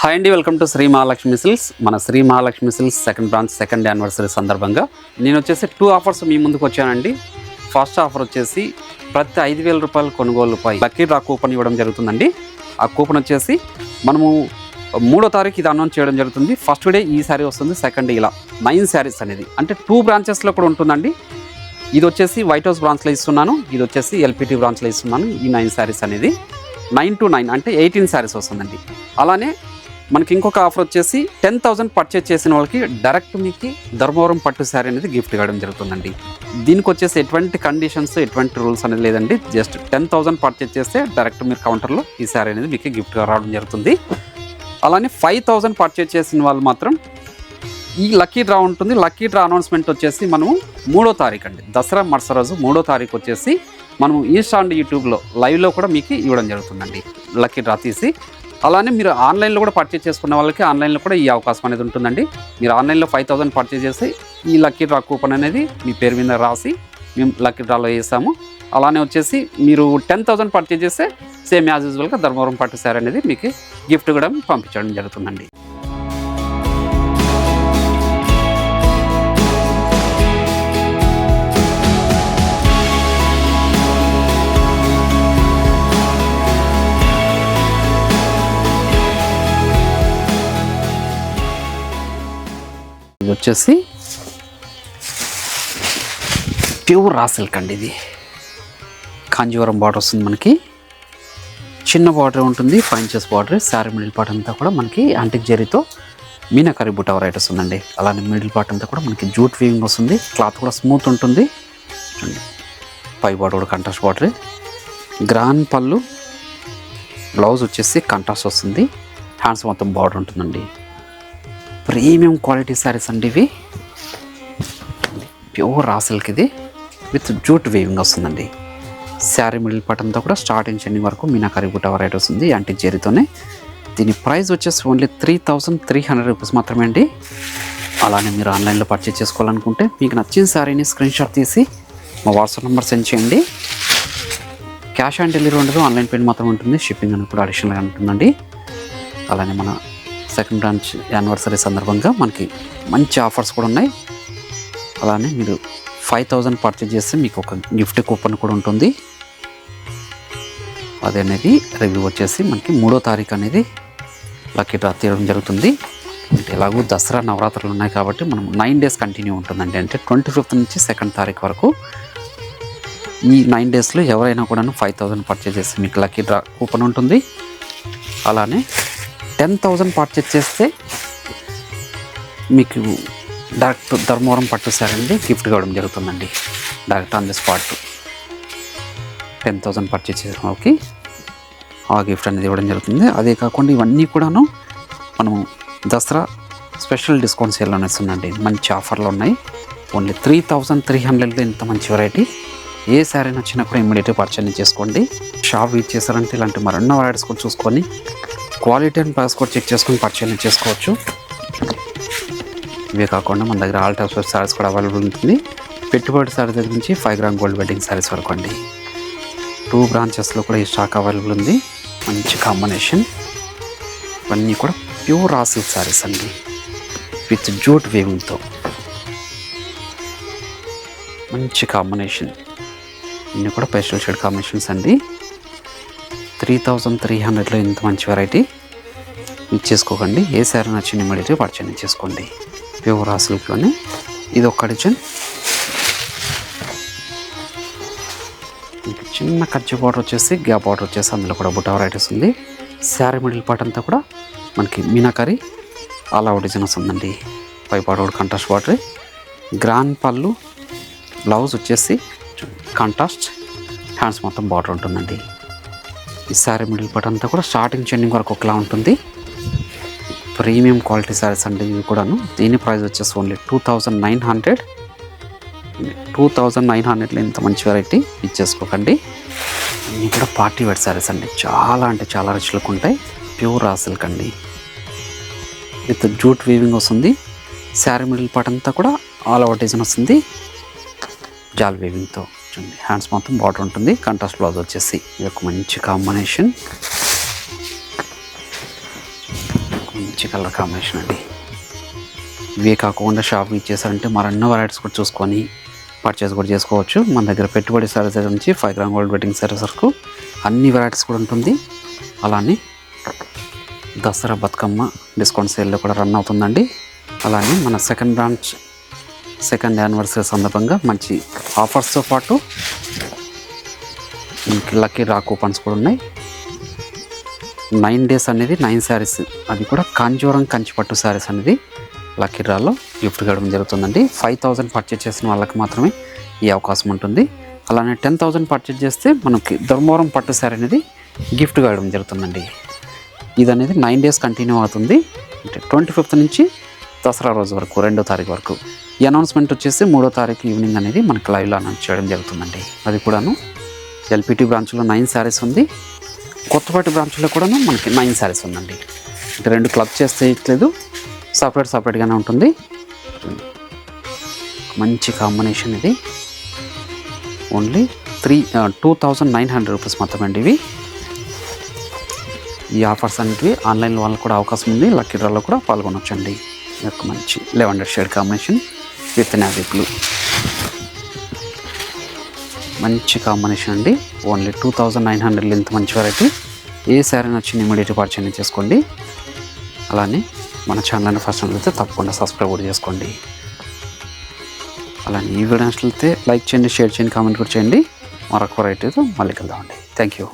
Hi అండి, welcome to Sri Mahalakshmi silks. మన Sri Mahalakshmi silks second branch second anniversary సందర్భంగా నేను వచ్చేసి 2 ఆఫర్స్ మీ ముందుకు వచ్చానండి. ఫస్ట్ ఆఫర్ వచ్చేసి ప్రతి 5,000 రూపాయల కొనుగోలుపై లక్కీ డ్రా కూపన్ ఇవ్వడం జరుగుతుందండి. ఆ కూపన్ వచ్చేసి మనము 3వ తారీఖు ఇది అనౌన్స్ చేయడం జరుగుతుంది. ఫస్ట్ డే ఈ శారీ వస్తుంది, సెకండ్ ఇలా 9 శారీస్ అనేది అంటే 2 బ్రాంచెస్లో కూడా ఉంటుందండి. ఇది వచ్చేసి వైట్ హౌస్ బ్రాంచ్లో ఇస్తున్నాను, ఇది వచ్చేసి ఎల్పిటి బ్రాంచ్లో ఇస్తున్నాను. ఈ 9 శారీస్ అనేది 9 to 9 అంటే 18 శారీస్ వస్తుందండి. అలానే మనకి ఇంకొక ఆఫర్ వచ్చేసి 10,000 పర్చేజ్ చేసిన వాళ్ళకి డైరెక్ట్ మీకు ధర్మవరం పట్టు శారీ అనేది గిఫ్ట్ ఇవ్వడం జరుగుతుందండి. దీనికి వచ్చేసి ఎటువంటి కండిషన్స్ ఎటువంటి రూల్స్ అనేది లేదండి. జస్ట్ 10,000 పర్చేజ్ చేస్తే డైరెక్ట్ మీరు కౌంటర్లో ఈ శారీ అనేది మీకు గిఫ్ట్గా రావడం జరుగుతుంది. అలానే 5,000 పర్చేజ్ చేసిన వాళ్ళు మాత్రం ఈ లక్కీ డ్రా ఉంటుంది. లక్కీ డ్రా అనౌన్స్మెంట్ వచ్చేసి మనము 3వ తారీఖు అండి, దసరా మరుస రోజు 3వ తారీఖు వచ్చేసి మనము ఇన్స్టా అండ్ యూట్యూబ్లో లైవ్లో కూడా మీకు ఇవ్వడం జరుగుతుందండి లక్కీ డ్రా తీసి. అలానే మీరు ఆన్లైన్లో కూడా పర్చేజ్ చేసుకున్న వాళ్ళకి ఆన్లైన్లో కూడా ఈ అవకాశం అనేది ఉంటుందండి. మీరు ఆన్లైన్లో 5,000 పర్చేజ్ చేసి ఈ లక్కీ డ్రా కూపన్ అనేది మీ పేరు మీద రాసి మేము లక్కీ డ్రాలో వేసాము. అలానే వచ్చేసి మీరు 10,000 పర్చేజ్ చేస్తే సేమ్ యాజ్ యూజువల్గా ధర్మవరం పట్టు శారీ అనేది మీకు గిఫ్ట్ కూడా పంపించడం జరుగుతుందండి. ఇది వచ్చేసి ప్యూర్ రా సిల్క్ అండి. ఇది కాంజీవరం బార్డర్ వస్తుంది, మనకి చిన్న బార్డర్ ఉంటుంది, 5 inches border. Sari middle part అంతా కూడా మనకి యాంటిక్ జరీతో మీనాకరీ బుట్ట వెరైటీ వస్తుందండి. అలానే మిడిల్ పార్ట్ అంతా కూడా మనకి జూట్ వీవింగ్ వస్తుంది, క్లాత్ కూడా స్మూత్ ఉంటుంది. పై బార్డర్ కూడా కంట్రాస్ట్ బార్డర్, గ్రాండ్ పళ్ళు, బ్లౌజ్ వచ్చేసి కంట్రాస్ట్ వస్తుంది, హ్యాండ్స్ మొత్తం బార్డర్ ఉంటుందండి. ప్రీమియం క్వాలిటీ శారీస్ అండి ఇవి. ప్యూర్ రా సిల్క్ ఇది విత్ జూట్ వీవింగ్ వస్తుందండి. శారీ మిడిల్ పార్ట్ అంతా కూడా స్టార్టింగ్ ఎండింగ్ వరకు మీనాకరీ బుట్ట వెరైటీ వస్తుంది యాంటిక్ జరీతోనే. దీని ప్రైస్ వచ్చేసి ఓన్లీ 3,300 రూపీస్ మాత్రమే అండి. అలానే మీరు ఆన్లైన్లో పర్చేజ్ చేసుకోవాలనుకుంటే మీకు నచ్చిన శారీని స్క్రీన్ షాట్ తీసి మా వాట్సాప్ నెంబర్ సెండ్ చేయండి. క్యాష్ ఆన్ డెలివరీ ఉండదు, ఆన్లైన్ పేమెంట్ మాత్రం ఉంటుంది. షిప్పింగ్ అనేది కూడా అడిషనల్గా ఉంటుందండి. అలానే మన సెకండ్ బ్రాంచ్ యానివర్సరీ సందర్భంగా మనకి మంచి ఆఫర్స్ కూడా ఉన్నాయి. అలానే మీరు 5,000 పర్చేజ్ చేస్తే మీకు ఒక గిఫ్ట్ కూపన్ కూడా ఉంటుంది. అది అనేది రివ్యూ వచ్చేసి మనకి 3వ తారీఖు అనేది లక్కీ డ్రా తీయడం జరుగుతుంది. అంటే ఎలాగో దసరా నవరాత్రులు ఉన్నాయి కాబట్టి మనం 9 days కంటిన్యూ ఉంటుందండి. అంటే 25th నుంచి 2nd తారీఖు వరకు ఈ 9 daysలో ఎవరైనా కూడా 5,000 పర్చేజ్ చేస్తే మీకు లక్కీ డ్రా కూపన్ ఉంటుంది. అలానే 10,000 పర్చేజ్ చేస్తే మీకు డైరెక్ట్ ధర్మవరం పట్టు శారీ అనేది గిఫ్ట్ ఇవ్వడం జరుగుతుందండి. Direct on the spot 10,000 purchase చేసిన వాళ్ళకి ఆ గిఫ్ట్ అనేది ఇవ్వడం జరుగుతుంది. అదే కాకుండా ఇవన్నీ కూడాను మనము దసరా స్పెషల్ డిస్కౌంట్ సేల్లో ఇస్తుందండి. మంచి ఆఫర్లు ఉన్నాయి. ఓన్లీ 3,300లో ఇంత మంచి వెరైటీ. ఏ శారీ నచ్చినా కూడా ఇమ్మీడియట్గా పర్చేజ్ చేసుకోండి. షాప్ విజిట్ చేశారంటే ఇలాంటి మరెన్నో వెరైటీస్ కూడా చూసుకొని క్వాలిటీ అండ్ ప్రైస్ కూడా చెక్ చేసుకొని పర్చేజ్ చేసుకోవచ్చు. ఇవే కాకుండా మన దగ్గర ఆల్ టైప్స్ ఆఫ్ శారీస్ కూడా అవైలబుల్ ఉంటుంది. పెట్టుబడి శారీ దగ్గర నుంచి 5 గ్రామ్ గోల్డ్ వెడ్డింగ్ శారీస్ వరకు అండి. 2 బ్రాంచెస్లో కూడా ఈ స్టాక్ అవైలబుల్ ఉంది. మంచి కాంబినేషన్. ఇవన్నీ కూడా ప్యూర్ రా సిల్క్ శారీస్ అండి విత్ జూట్ వీవింగ్తో. మంచి కాంబినేషన్. ఇన్ని కూడా పేస్టల్ షేడ్ కాంబినేషన్స్ అండి. 3,300లో ఇంత మంచి వెరైటీ మిస్ చేసుకోకండి. ఏ శారీ నచ్చిన ఇమ్మీడియట్గా పర్చేజ్ చేసుకోండి. ప్యూర్ రా సిల్క్లోనే ఇది ఒక డిజైన్. చిన్న కచ్చి బార్డర్ వచ్చేసి గ్యాప్ బార్డర్ వచ్చేసి అందులో కూడా బుట్ట వెరైటీస్ ఉంది. శారీ మిడిల్ పార్ట్ అంతా కూడా మనకి మీనాకరీ ఆల్ అవుట్ డిజైన్ వస్తుందండి. పై బార్డర్ కూడా కంట్రాస్ట్ బార్డర్, గ్రాండ్ పళ్ళు, బ్లౌజ్ వచ్చేసి కాంట్రాస్ట్, హ్యాండ్స్ మొత్తం బార్డర్ ఉంటుందండి. ఈ శారీ మిడిల్ పార్ట్ అంతా కూడా స్టార్టింగ్ ఎండింగ్ వరకు ఒకలా ఉంటుంది. ప్రీమియం క్వాలిటీ శారీస్ అండి ఇవి కూడాను. దీని ప్రైస్ వచ్చేసి ఓన్లీ 2,900. 2,900లో ఇంత మంచి వెరైటీ ఇచ్చేసుకోకండి. అన్నీ కూడా పార్టీ వేర్ శారీస్ అండి. చాలా అంటే చాలా రిచ్ లుక్ ఉంటాయి. ప్యూర్ రా సిల్క్ అండి విత్ జూట్ వీవింగ్ వస్తుంది. శారీ మిడిల్ పార్ట్ అంతా కూడా ఆల్ ఓవర్ డిజైన్ వస్తుంది జాల్ వీవింగ్తో. హ్యాండ్స్ మొత్తం బార్డర్ ఉంటుంది, కాంట్రాస్ట్ బ్లౌజ్ వచ్చేసి. ఇది ఒక మంచి కాంబినేషన్. మంచి కలర్ కాంబినేషన్ అండి. ఇవే కాకుండా షాప్కి ఇచ్చేసారంటే మరెన్నో వెరైటీస్ కూడా చూసుకొని పర్చేస్ కూడా చేసుకోవచ్చు. మన దగ్గర పెట్టుబడి సారీస్ నుంచి 5 గ్రామ్ గోల్డ్ వెడ్డింగ్ సారీస్ వరకు అన్ని వెరైటీస్ కూడా ఉంటుంది. అలానే దసరా బతుకమ్మ డిస్కౌంట్ సేల్లో కూడా రన్ అవుతుందండి. అలానే మన సెకండ్ బ్రాంచ్ సెకండ్ యానివర్సరీ సందర్భంగా మంచి ఆఫర్స్తో పాటు లక్కీ రా కూపన్స్ కూడా ఉన్నాయి. 9 days అనేది 9 శారీస్, అది కూడా కాంజీవరం కంచిపట్టు శారీస్ అనేది లక్కీ డ్రాలో గిఫ్ట్ ఇవ్వడం జరుగుతుందండి. 5,000 పర్చేజ్ చేసిన వాళ్ళకి మాత్రమే ఈ అవకాశం ఉంటుంది. అలానే 10,000 పర్చేజ్ చేస్తే మనకి ధర్మవరం పట్టు శారీ అనేది గిఫ్ట్గా ఇవ్వడం జరుగుతుందండి. ఇది అనేది 9 days కంటిన్యూ అవుతుంది. అంటే 25th నుంచి దసరా రోజు వరకు 2వ తారీఖు వరకు. ఈ అనౌన్స్మెంట్ వచ్చేసి 3వ తారీఖు ఈవినింగ్ అనేది మనకి లైవ్లో అనౌన్స్ చేయడం జరుగుతుందండి. అది కూడాను ఎల్పిటి బ్రాంచ్లో 9 శారీస్ ఉంది. కొత్తపేట బ్రాంచ్లో కూడాను మనకి 9 శారీస్ ఉందండి. అంటే 2 క్లబ్ చేస్తే ఇట్లేదు, సపరేట్గానే ఉంటుంది. మంచి కాంబినేషన్ ఇది. ఓన్లీ 2,900 రూపీస్ మాత్రమే అండి ఇవి. ఈ ఆఫర్స్ అనేవి ఆన్లైన్ వాళ్ళకి కూడా అవకాశం ఉంది. లక్కీ డ్రాలో కూడా పాల్గొనొచ్చండి. ఒక మంచి lavender shade combination with navy blue, మంచి కాంబినేషన్ అండి. ఓన్లీ 2,900 ఇంత మంచి వెరైటీ. ఏ శారీ నచ్చింది ఇమీడియట్ పర్చేజ్ చేసుకోండి. అలానే మన ఛానల్ని ఫస్ట్ అయితే తప్పకుండా సబ్స్క్రైబ్ కూడా చేసుకోండి. అలానే ఈ వీడియో నచ్చితే లైక్ చేయండి, షేర్ చేయండి, కామెంట్ కూడా చేయండి. మరొక వెరైటీతో మళ్ళీ కలుద్దామండి. Thank you.